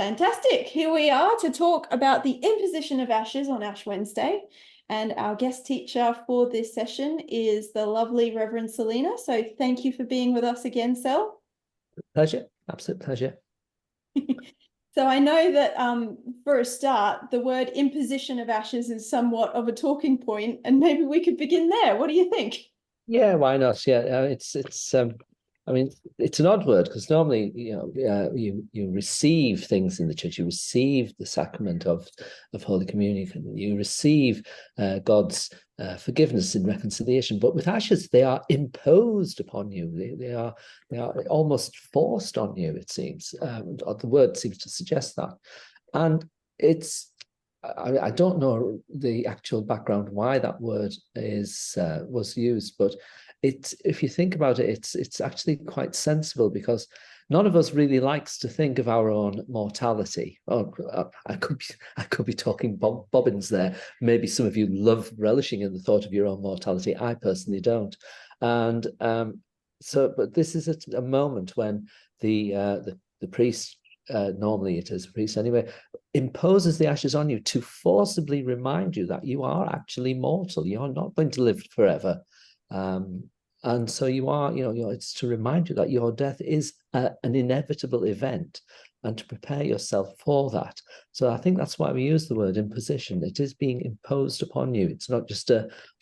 Fantastic. Here we are to talk about the imposition of ashes on Ash Wednesday. And our guest teacher for this session is the lovely Rev'd Selina. So thank you for being with us again, Sel. Pleasure, absolute pleasure. So I know that for a start, the word imposition of ashes is somewhat of a talking point, and maybe we could begin there. What do you think? Yeah, why not? Yeah, I mean, it's an odd word because normally, you receive things in the church. You receive the sacrament of Holy Communion. You receive God's forgiveness and reconciliation. But with ashes, they are imposed upon you. They are almost forced on you. It seems. The word seems to suggest that, and it's. I don't know the actual background why that word was used, but if you think about it, it's actually quite sensible because none of us really likes to think of our own mortality. Oh, I could be talking bobbins there. Maybe some of you love relishing in the thought of your own mortality. I personally don't, and but this is a moment when the priest. Normally it is a priest anyway, imposes the ashes on you to forcibly remind you that you are actually mortal. You're not going to live forever. And so you are, it's to remind you that your death is an inevitable event and to prepare yourself for that. So I think that's why we use the word imposition. It is being imposed upon you. It's not just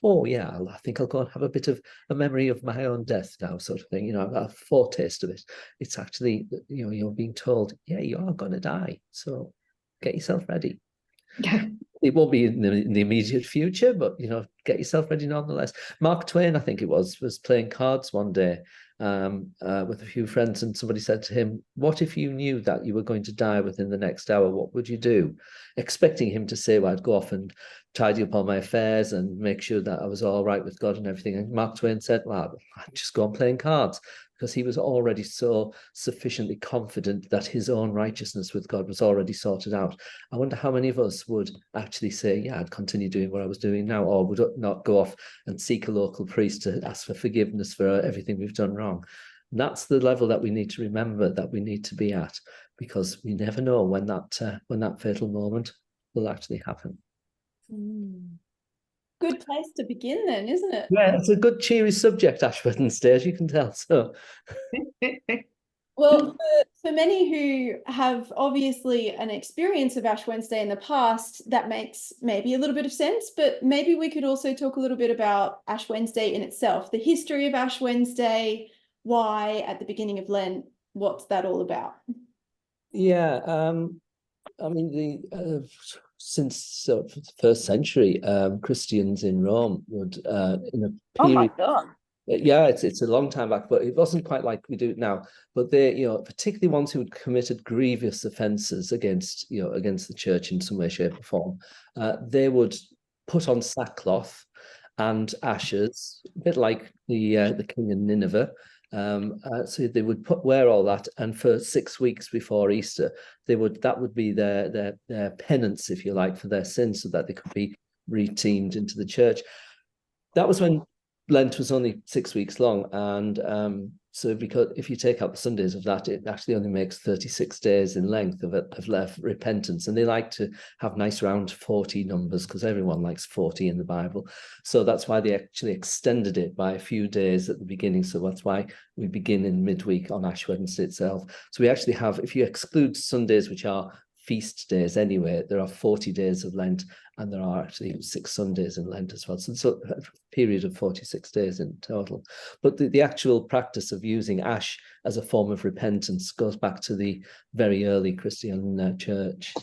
oh yeah, I think I'll go and have a bit of a memory of my own death now, sort of thing, a foretaste of it. It's actually, you're being told, yeah, you are going to die. So get yourself ready. It won't be in the immediate future, but get yourself ready nonetheless. Mark Twain, I think it was playing cards one day with a few friends, and somebody said to him, "What if you knew that you were going to die within the next hour? What would you do?" Expecting him to say, "Well, I'd go off and tidy up all my affairs and make sure that I was all right with God and everything." And Mark Twain said, "Well, I'd just go on playing cards." Because he was already so sufficiently confident that his own righteousness with God was already sorted out. I wonder how many of us would actually say, yeah, I'd continue doing what I was doing now, or would not go off and seek a local priest to ask for forgiveness for everything we've done wrong. And that's the level that we need to remember that we need to be at, because we never know when that fatal moment will actually happen. Good place to begin then, isn't it? Yeah, it's a good cheery subject, Ash Wednesday, as you can tell. So Well, for many who have obviously an experience of Ash Wednesday in the past, that makes maybe a little bit of sense, but maybe we could also talk a little bit about Ash Wednesday in itself, the history of Ash Wednesday, why at the beginning of Lent, what's that all about? yeah, I mean, since the first century, Christians in Rome would, in a Oh my period. God. Yeah, it's a long time back, but it wasn't quite like we do it now. But they, particularly ones who had committed grievous offences against the church in some way, shape, or form, they would put on sackcloth and ashes, a bit like the king in Nineveh. So they would wear all that, and for 6 weeks before Easter, that would be their penance, if you like, for their sins, so that they could be redeemed into the church. That was when Lent was only 6 weeks long, and so because if you take out the Sundays of that, it actually only makes 36 days in length of repentance. And they like to have nice round 40 numbers because everyone likes 40 in the Bible. So that's why they actually extended it by a few days at the beginning. So that's why we begin in midweek on Ash Wednesday itself. So we actually have, if you exclude Sundays, which are feast days anyway, there are 40 days of Lent, and there are actually 6 Sundays in Lent as well. So it's a period of 46 days in total. But the actual practice of using ash as a form of repentance goes back to the very early Christian church.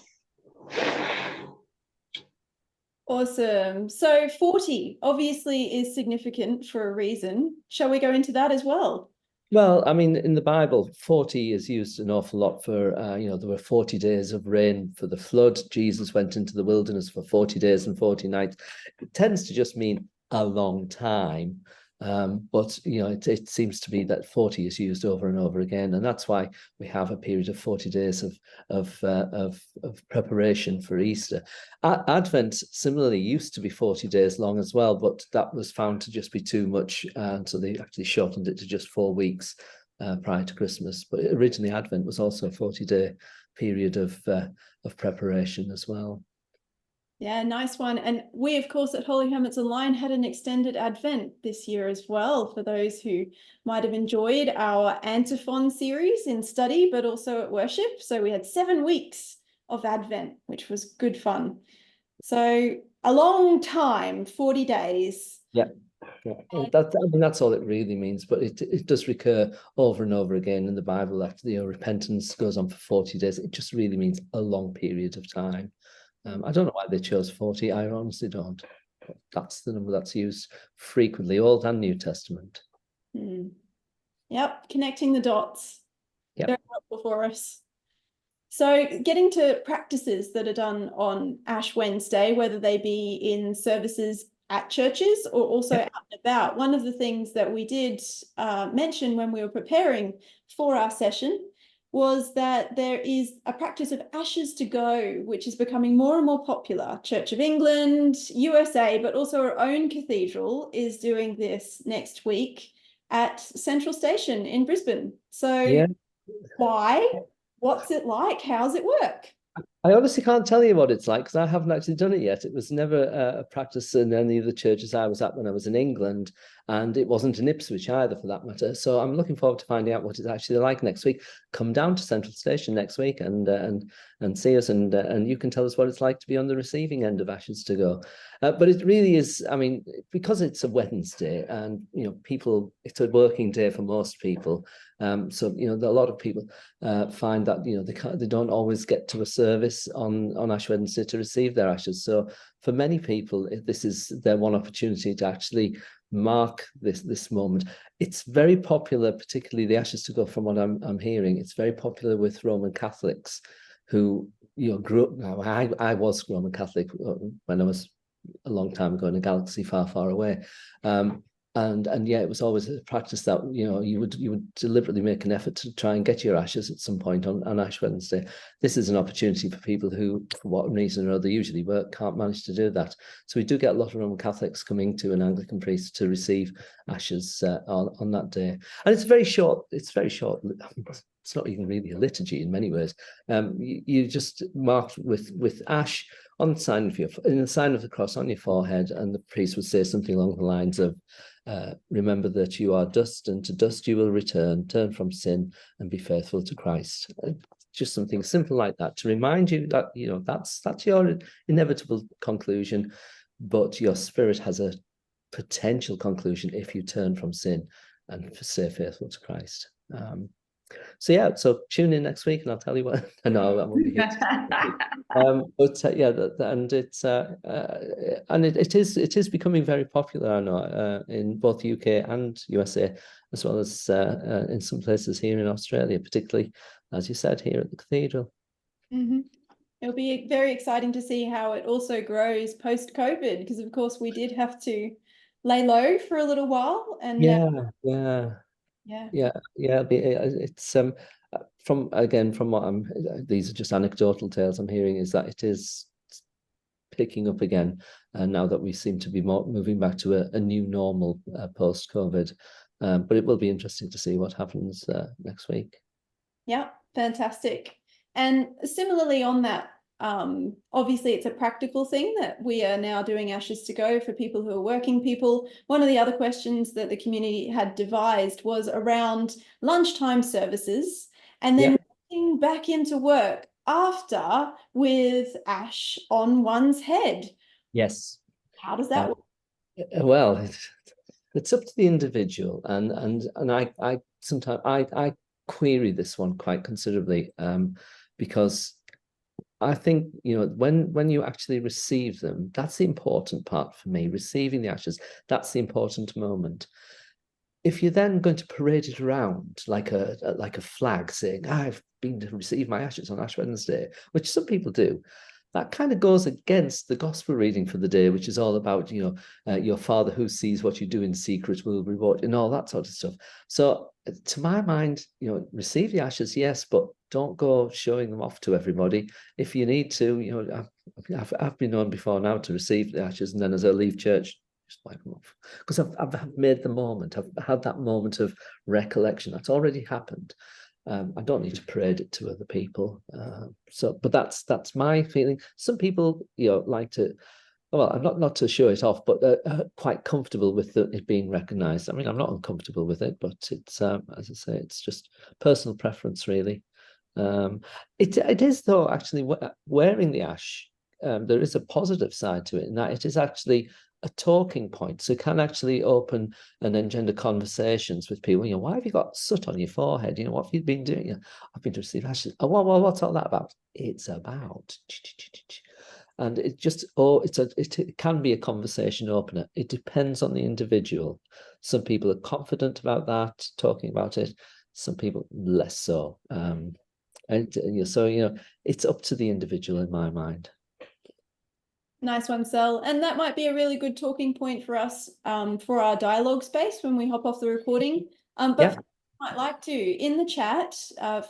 Awesome. So 40 obviously is significant for a reason. Shall we go into that as well? Well, I mean, in the Bible, 40 is used an awful lot for, there were 40 days of rain for the flood. Jesus went into the wilderness for 40 days and 40 nights. It tends to just mean a long time. But, it seems to be that 40 is used over and over again. And that's why we have a period of 40 days of preparation for Easter. Advent similarly used to be 40 days long as well, but that was found to just be too much. And so they actually shortened it to just 4 weeks. prior to Christmas. But originally Advent was also a 40-day period of preparation as well. Yeah, nice one. And we, of course, at Holy Hermits Online had an extended Advent this year as well, for those who might have enjoyed our antiphon series in study, but also at worship. So we had 7 weeks of Advent, which was good fun. So a long time, 40 days. Yeah. Yeah, I mean, that's all it really means, but it does recur over and over again in the Bible that repentance goes on for 40 days. It just really means a long period of time. I don't know why they chose 40. I honestly don't. But that's the number that's used frequently, Old and New Testament. Yep, connecting the dots. Yep. Very helpful for us. So getting to practices that are done on Ash Wednesday, whether they be in services at churches or also out and about. One of the things that we did mention when we were preparing for our session was that there is a practice of ashes to go, which is becoming more and more popular. Church of England, USA, but also our own cathedral is doing this next week at Central Station in Brisbane. So why? What's it like? How's it work? I honestly can't tell you what it's like because I haven't actually done it yet. It was never a practice in any of the churches I was at when I was in England, and it wasn't in Ipswich either, for that matter. So I'm looking forward to finding out what it's actually like next week. Come down to Central Station next week and see us, and you can tell us what it's like to be on the receiving end of Ashes to Go. But it really is. I mean, because it's a Wednesday, and people, it's a working day for most people. So a lot of people find that they don't always get to a service on Ash Wednesday to receive their ashes. So for many people, this is their one opportunity to actually mark this moment. It's very popular, particularly the Ashes to Go, from what I'm hearing. It's very popular with Roman Catholics who grew up. Now, I was Roman Catholic when I was a long time ago in a galaxy far, far away. And yeah, it was always a practice that you would deliberately make an effort to try and get your ashes at some point on Ash Wednesday. This is an opportunity for people who, for what reason or other, usually work, can't manage to do that. So we do get a lot of Roman Catholics coming to an Anglican priest to receive ashes on that day, and it's very short. It's very short. It's not even really a liturgy in many ways. You just marked with ash on the sign of in the sign of the cross on your forehead, and the priest would say something along the lines of, remember that you are dust, and to dust you will return. Turn from sin and be faithful to Christ. Just something simple like that to remind you that that's your inevitable conclusion, but your spirit has a potential conclusion if you turn from sin and stay faithful to Christ. So tune in next week and I'll tell you what. I know I won't be here. It is becoming very popular, I know, in both UK and USA, as well as in some places here in Australia, particularly, as you said, here at the cathedral. It'll be very exciting to see how it also grows post-COVID, because of course we did have to lay low for a little while, and it's from what these are just anecdotal tales I'm hearing, is that it is picking up again, now that we seem to be moving back to a new normal post-COVID. But it will be interesting to see what happens next week. Yeah, fantastic. And similarly on that, obviously it's a practical thing that we are now doing Ashes to Go for people who are working people. One of the other questions that the community had devised was around lunchtime services, and then getting back into work after with ash on one's head. Yes. How does that work? Well, it's up to the individual, and I sometimes I query this one quite considerably, because I think when you actually receive them, that's the important part for me. Receiving the ashes, that's the important moment. If you're then going to parade it around like a flag, saying I've been to receive my ashes on Ash Wednesday, which some people do, that kind of goes against the gospel reading for the day, which is all about your Father who sees what you do in secret will reward, and all that sort of stuff. So to my mind, receive the ashes, yes, but don't go showing them off to everybody. If you need to, I've been known before now to receive the ashes, and then as I leave church, just wipe them off. Because I've made the moment. I've had that moment of recollection. That's already happened. I don't need to parade it to other people. But that's my feeling. Some people, like to, well, I'm not to show it off, but quite comfortable with it being recognised. I mean, I'm not uncomfortable with it, but it's, as I say, it's just personal preference, really. It is, though, actually, wearing the ash, there is a positive side to it, in that it is actually a talking point. So it can actually open and engender conversations with people. Why have you got soot on your forehead? What have you been doing? I've been to receive ashes. Oh, well, what's all that about? It's about. And it just, it can be a conversation opener. It depends on the individual. Some people are confident about that, talking about it. Some people less so. So, it's up to the individual in my mind. Nice one, Sel. And that might be a really good talking point for us for our dialogue space when we hop off the recording. But Yeah. I'd like to, in the chat,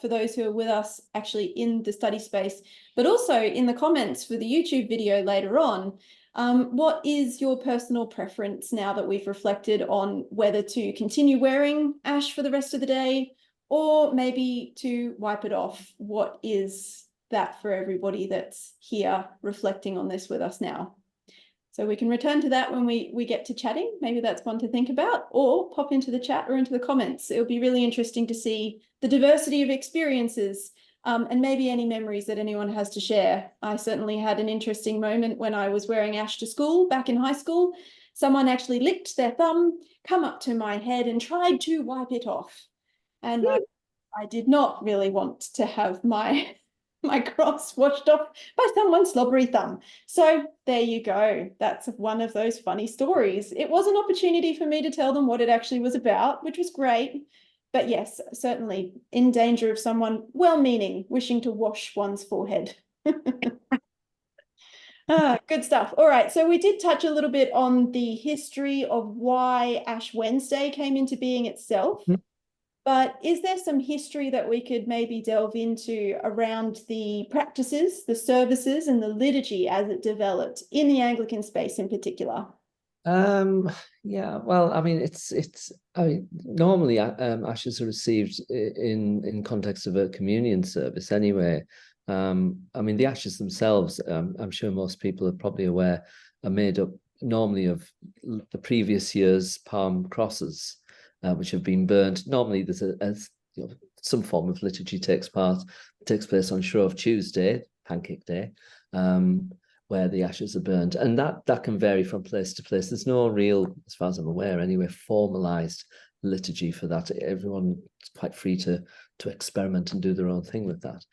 for those who are with us actually in the study space, but also in the comments for the YouTube video later on, what is your personal preference now that we've reflected on whether to continue wearing ash for the rest of the day or maybe to wipe it off? What is that for everybody that's here reflecting on this with us now? So we can return to that when we get to chatting. Maybe that's one to think about, or pop into the chat or into the comments. It'll be really interesting to see the diversity of experiences and maybe any memories that anyone has to share. I certainly had an interesting moment when I was wearing ash to school back in high school. Someone actually licked their thumb, come up to my head and tried to wipe it off. And I did not really want to have my cross washed off by someone's slobbery thumb. So there you go. That's one of those funny stories. It was an opportunity for me to tell them what it actually was about, which was great. But yes, certainly in danger of someone well-meaning wishing to wash one's forehead. Good stuff. All right, so we did touch a little bit on the history of why Ash Wednesday came into being itself. But is there some history that we could maybe delve into around the practices, the services, and the liturgy as it developed in the Anglican space in particular? Yeah, well, I mean, normally ashes are received in context of a communion service anyway. I mean, the ashes themselves, I'm sure most people are probably aware, are made up normally of the previous year's palm crosses, which have been burned. Normally, there's some form of liturgy takes place on Shrove Tuesday, Pancake Day, where the ashes are burned, and that can vary from place to place. There's no real, as far as I'm aware, anyway, formalized liturgy for that. Everyone's quite free to experiment and do their own thing with that.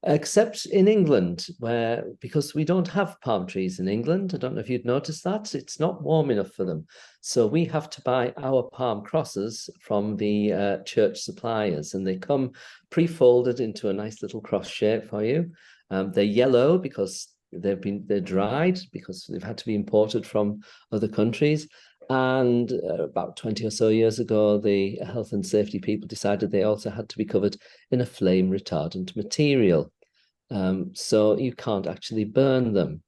Except in England, where, because we don't have palm trees in England, I don't know if you'd noticed that, it's not warm enough for them. So we have to buy our palm crosses from the church suppliers, and they come pre-folded into a nice little cross shape for you. They're yellow because they're dried, because they've had to be imported from other countries. And about 20 or so years ago, the health and safety people decided they also had to be covered in a flame retardant material. So you can't actually burn them.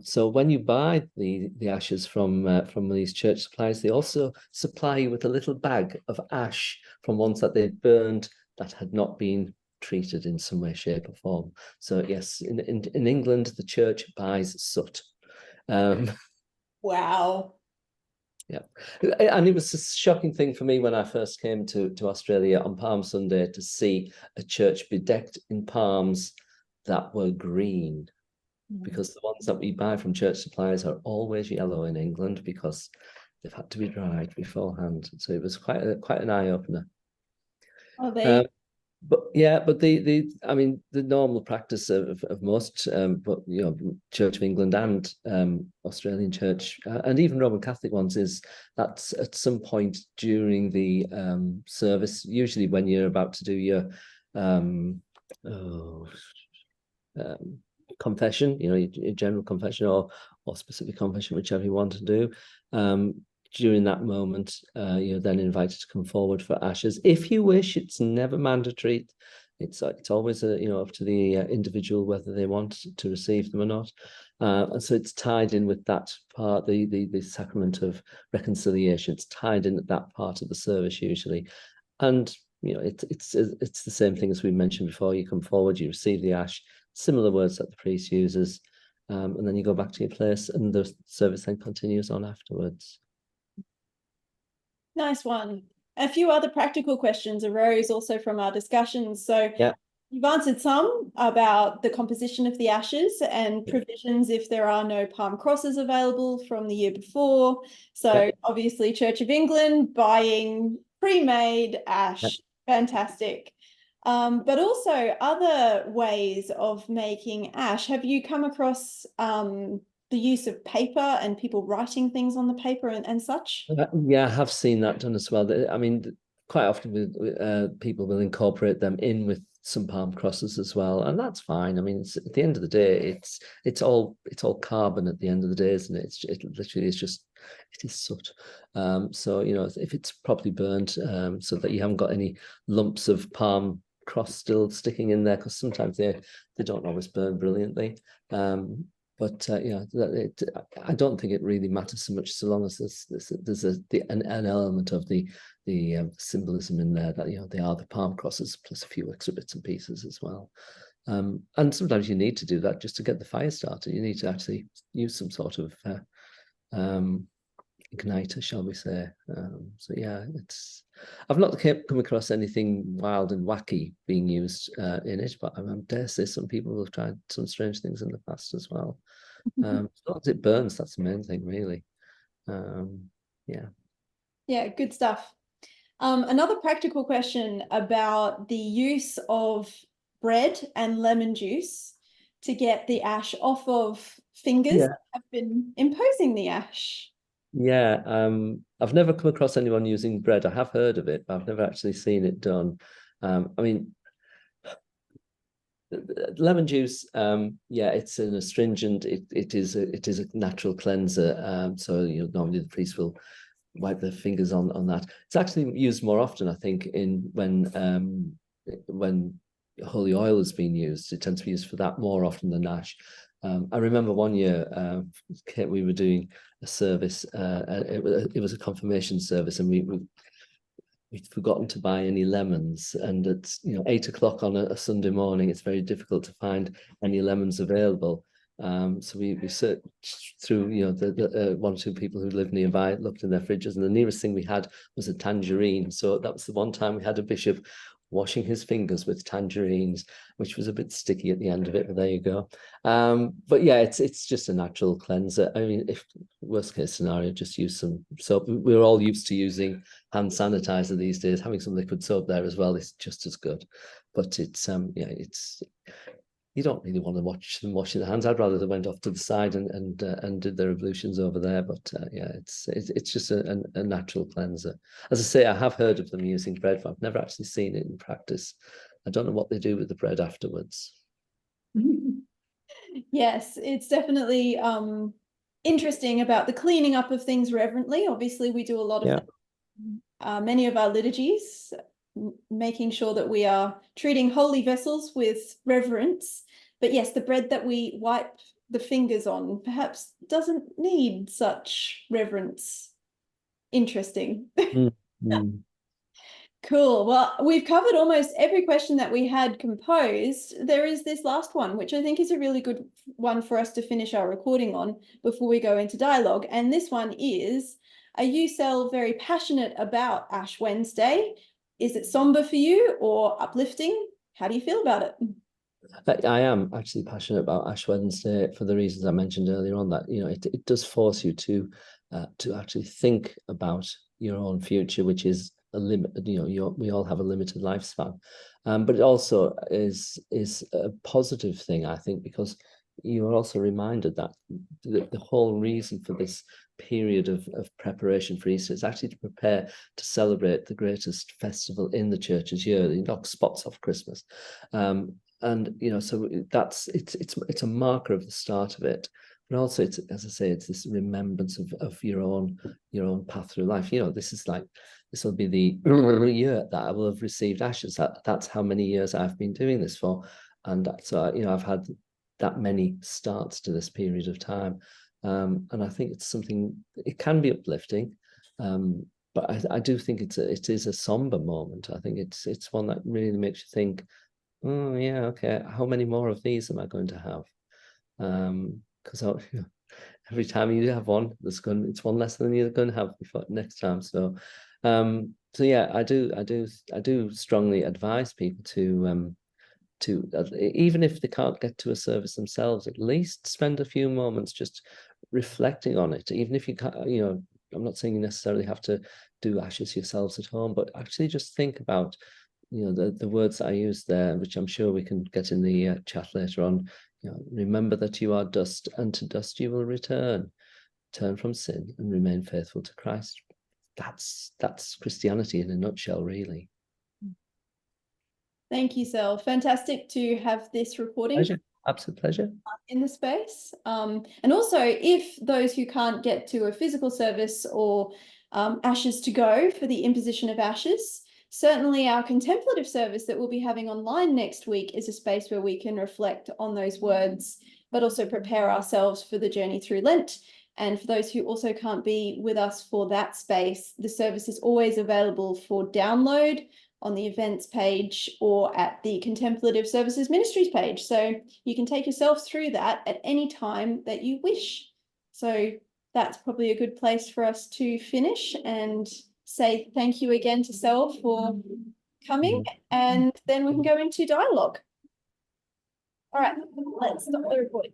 So when you buy the ashes from these church suppliers, they also supply you with a little bag of ash from ones that they've burned that had not been treated in some way, shape, or form. So yes, in England, the church buys soot. Wow. Yeah, and it was a shocking thing for me when I first came to Australia on Palm Sunday to see a church bedecked in palms that were green, because the ones that we buy from church suppliers are always yellow in England because they've had to be dried beforehand. So it was quite an eye opener. Oh, But I mean, the normal practice of most, but Church of England and Australian Church and even Roman Catholic ones, is that at some point during the service, usually when you're about to do your confession, your general confession or specific confession, whichever you want to do. During that moment, you're then invited to come forward for ashes. If you wish, it's never mandatory. It's always up to the individual whether they want to receive them or not. And so it's tied in with that part, the sacrament of reconciliation. It's tied in at that part of the service usually. And it's the same thing as we mentioned before. You come forward, you receive the ash, similar words that the priest uses, and then you go back to your place, and the service then continues on afterwards. Nice one. A few other practical questions arose also from our discussions. So yeah, you've answered some about the composition of the ashes and provisions if there are no palm crosses available from the year before. So obviously Church of England buying pre-made ash, fantastic. But also other ways of making ash. Have you come across the use of paper and people writing things on the paper and such? Yeah, I have seen that done as well. I mean, quite often people will incorporate them in with some palm crosses as well, and that's fine. I mean, at the end of the day, it's all carbon at the end of the day, isn't it? It literally is just, it is soot. So if it's properly burnt, so that you haven't got any lumps of palm cross still sticking in there, because sometimes they don't always burn brilliantly. But I don't think it really matters so much, so long as there's an element of the symbolism in there that they are the palm crosses plus a few extra bits and pieces as well. And sometimes you need to do that just to get the fire started. You need to actually use some sort of igniter, shall we say. So yeah, I've not come across anything wild and wacky being used in it, but I dare say some people have tried some strange things in the past as well. As long as it burns, that's the main thing, really. Yeah, good stuff. Another practical question about the use of bread and lemon juice to get the ash off of fingers that have been imposing the ash. Yeah, I've never come across anyone using bread. I have heard of it, but I've never actually seen it done. I mean, lemon juice, it's an astringent. It is a natural cleanser. So normally the priest will wipe their fingers on that. It's actually used more often, I think, when holy oil has been used. It tends to be used for that more often than ash. I remember one year we were doing a service. It was a confirmation service, and we'd forgotten to buy any lemons. And at 8 o'clock on a Sunday morning, it's very difficult to find any lemons available. So we searched through, the one or two people who lived nearby, looked in their fridges, and the nearest thing we had was a tangerine. So that was the one time we had a bishop washing his fingers with tangerines, which was a bit sticky at the end of it, but there you go. But yeah, it's just a natural cleanser. I mean, if worst case scenario, just use some soap. We're all used to using hand sanitizer these days. Having some liquid soap there as well is just as good. But it's you don't really want to watch them washing their hands. I'd rather they went off to the side and did their ablutions over there. But it's just a natural cleanser. As I say, I have heard of them using bread, but I've never actually seen it in practice. I don't know what they do with the bread afterwards. Yes, it's definitely interesting about the cleaning up of things reverently. Obviously, we do a lot of that. Many of our liturgies, making sure that we are treating holy vessels with reverence. But yes, the bread that we wipe the fingers on perhaps doesn't need such reverence. Interesting. Cool. Well, we've covered almost every question that we had composed. There is this last one, which I think is a really good one for us to finish our recording on before we go into dialogue. And this one is, are you, Sel, very passionate about Ash Wednesday? Is it somber for you or uplifting? How do you feel about it? I am actually passionate about Ash Wednesday for the reasons I mentioned earlier on, that it does force you to actually think about your own future, which is a limit. We all have a limited lifespan, but it also is a positive thing, I think, because you are also reminded that the whole reason for this period of preparation for Easter is actually to prepare to celebrate the greatest festival in the church's year. You knock spots off Christmas. And so it's a marker of the start of it. but also it's, as I say, it's this remembrance of your own path through life. This is like, this will be the year that I will have received ashes. That's how many years I've been doing this for, and so I've had that many starts to this period of time, and I think it's something. It can be uplifting, but I do think it is a somber moment. I think it's one that really makes you think, oh yeah, okay, how many more of these am I going to have? Because every time you have one, it's one less than you're going to have before next time. So yeah, I do strongly advise people to even if they can't get to a service themselves, at least spend a few moments just reflecting on it. Even if you can't, I'm not saying you necessarily have to do ashes yourselves at home, but actually just think about the words that I used there, which I'm sure we can get in the chat later on. Remember that you are dust, and to dust you will return. Turn from sin and remain faithful to Christ. That's Christianity in a nutshell, really. Thank you, Sel. Fantastic to have this recording. Pleasure. Absolute pleasure. In the space. And also, if those who can't get to a physical service or ashes to go for the imposition of ashes, certainly our contemplative service that we'll be having online next week is a space where we can reflect on those words, but also prepare ourselves for the journey through Lent. And for those who also can't be with us for that space, the service is always available for download on the events page or at the Contemplative Services Ministries page. So you can take yourself through that at any time that you wish. So that's probably a good place for us to finish and say thank you again to Sel for coming, and then we can go into dialogue. All right, let's stop the recording.